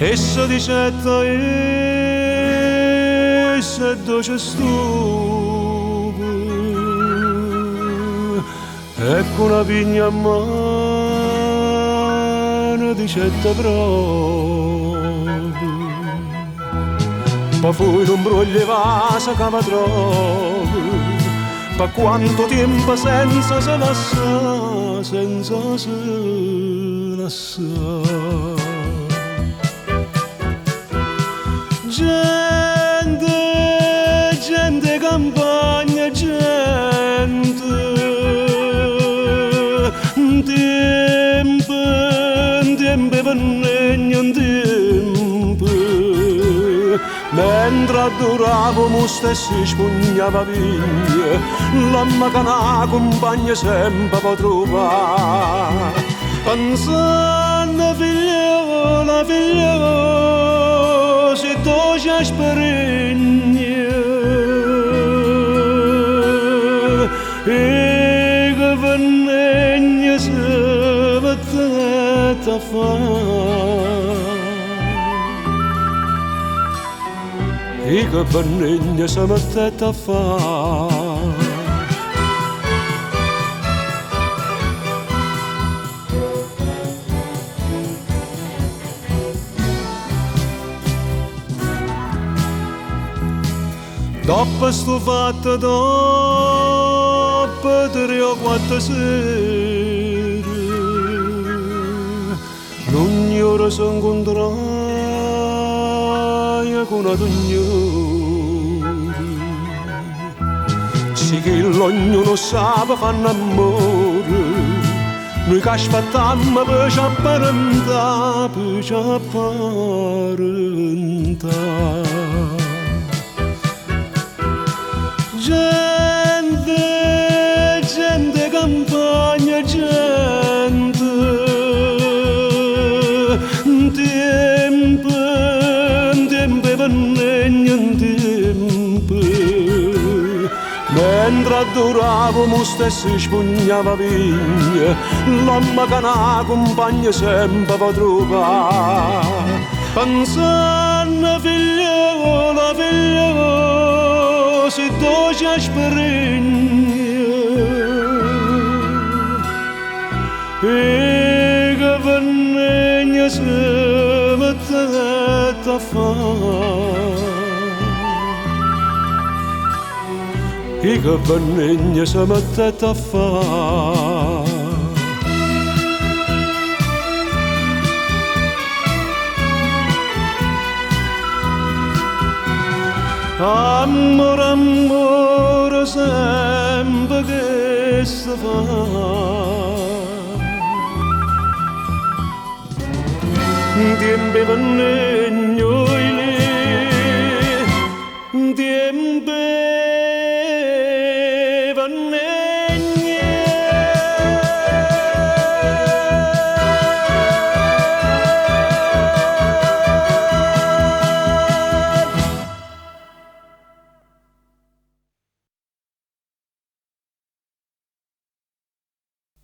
Essa dicetta essa dolce stupe, ecco una vigna a mano dicetta proprio, pa fu non broglie vasa che mi trovo, pa quanto tempo senza se lassa, senza se lassa. Gente, gente campagna, gente, tempo, tempo per negno, tempo, mentre adoravo mo stessi spugnava via, l'amma che una compagna sempre può trovare, pensando figliola, figliola, se tu ci asperini e che vennegna se mettete a fare e che vennegna se mettete a fare. Dopo sto fatto, dopo 3 o 4 sere, ogni ora si incontrava con una signora. Sì che ognuno sa fanno amore, noi che aspettiamo per ci apparentare, per ci apparentare. Gente, gente campagna, gente, tempo, tempo per negno, tempo, mentre adoravo mo stesso spugnava via, l'amma che una compagna sempre può trovare, pensando figliola, figliola, se tu ci asperini e che vennegna se mettete a fare e che vennegna se mettete a fare. Amore, amore, sempre che si fa, tempo per negno,